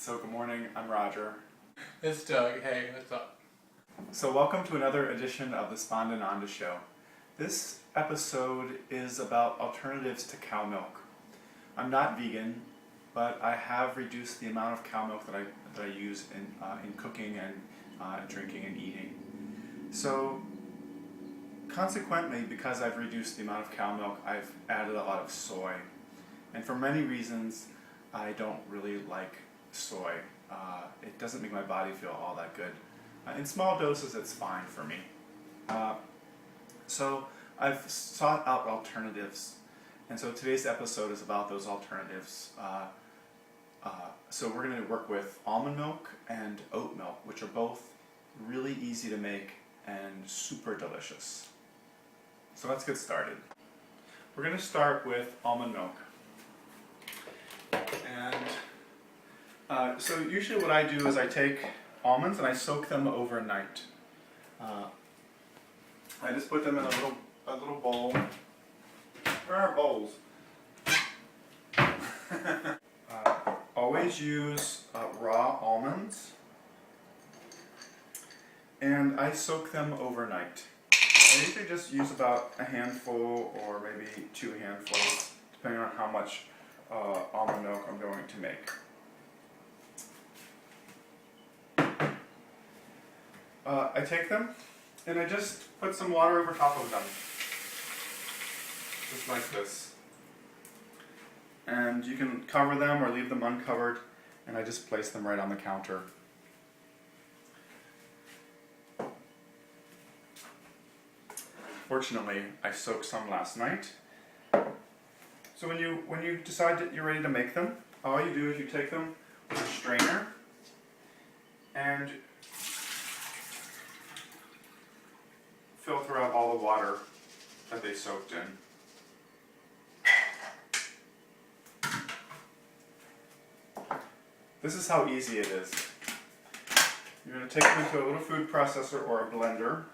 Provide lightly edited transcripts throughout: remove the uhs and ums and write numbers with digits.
So good morning, I'm Roger. It's Doug. Hey, what's up? So welcome to another edition of the Spandananda show. This episode is about alternatives to cow milk. I'm not vegan, but I have reduced the amount of cow milk that I use in cooking and drinking and eating. So consequently, because I've reduced the amount of cow milk, I've added a lot of soy. And for many reasons, I don't really like soy. It doesn't make my body feel all that good. In small doses, it's fine for me. So I've sought out alternatives. And so today's episode is about those alternatives. So we're going to work with almond milk and oat milk, which are both really easy to make and super delicious. So let's get started. We're going to start with almond milk. And so usually what I do is I take almonds and I soak them overnight. I just put them in a little bowl. Where are bowls? Always use raw almonds, and I soak them overnight. I usually just use about a handful or maybe 2 handfuls, depending on how much almond milk I'm going to make. I take them and I just put some water over top of them, just like this. And you can cover them or leave them uncovered, and I just place them right on the counter. Fortunately, I soaked some last night. So when you decide that you're ready to make them, all you do is you take them with a strainer and filter out all the water that they soaked in. This is how easy it is. You're going to take them into a little food processor or a blender,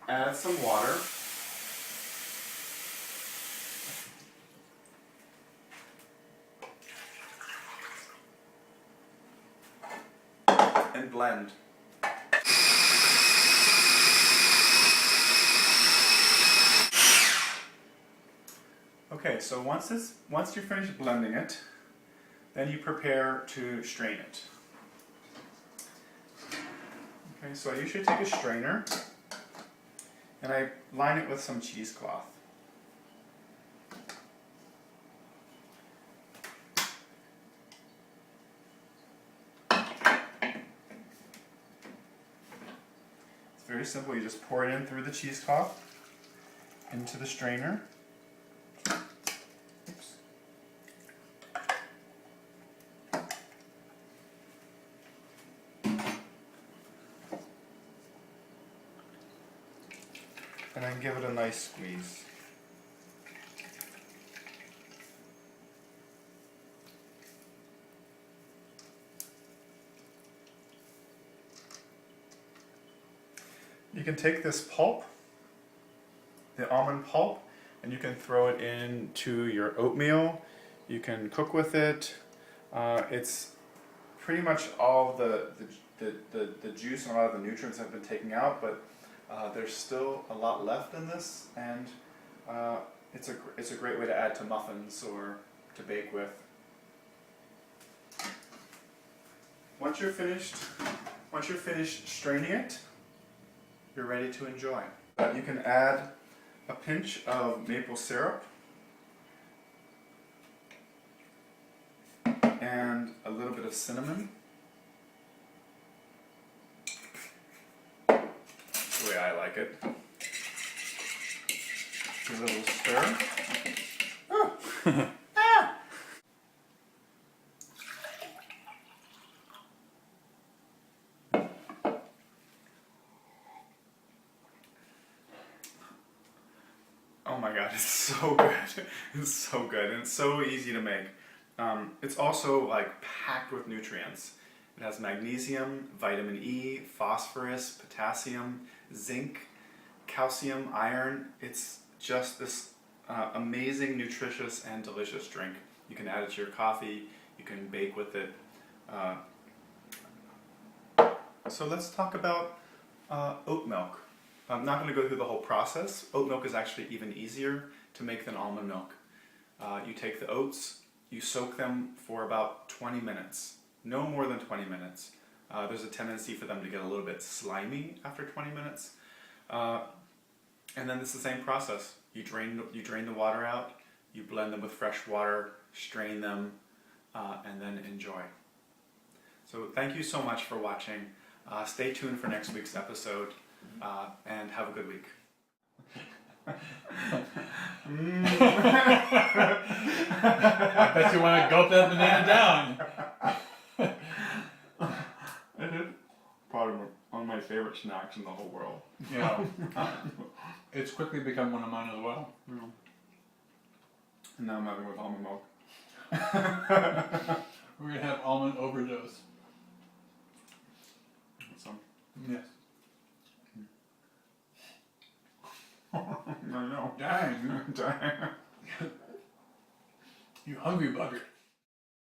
add some water, and blend. Okay, so once you're finished blending it, then you prepare to strain it. Okay, so I usually take a strainer and I line it with some cheesecloth. It's very simple. You just pour it in through the cheesecloth into the strainer. And then give it a nice squeeze. You can take this pulp, the almond pulp, and you can throw it into your oatmeal. You can cook with it. It's pretty much all the juice and a lot of the nutrients have been taken out, but there's still a lot left in this, and it's a great way to add to muffins or to bake with. Once you're finished straining it, you're ready to enjoy. You can add a pinch of maple syrup and a little bit of cinnamon. The way I like it. Give it a little stir. Oh. Ah. Oh my god, it's so good. It's so good, and it's so easy to make. It's also like packed with nutrients. It has magnesium, vitamin E, phosphorus, potassium, zinc, calcium, iron. It's just this amazing, nutritious, and delicious drink. You can add it to your coffee. You can bake with it. So let's talk about oat milk. I'm not going to go through the whole process. Oat milk is actually even easier to make than almond milk. You take the oats, you soak them for about 20 minutes, no more than 20 minutes. There's a tendency for them to get a little bit slimy after 20 minutes. And then it's the same process. You drain the water out, you blend them with fresh water, strain them, and then enjoy. So thank you so much for watching. Stay tuned for next week's episode, and have a good week. I bet you want to gulp that banana down. It is probably one of my favorite snacks in the whole world. Yeah. It's quickly become one of mine as well. And now I'm having it with almond milk. We're going to have almond overdose. Some. Yes. I know. Dang. Dang. You hungry bugger.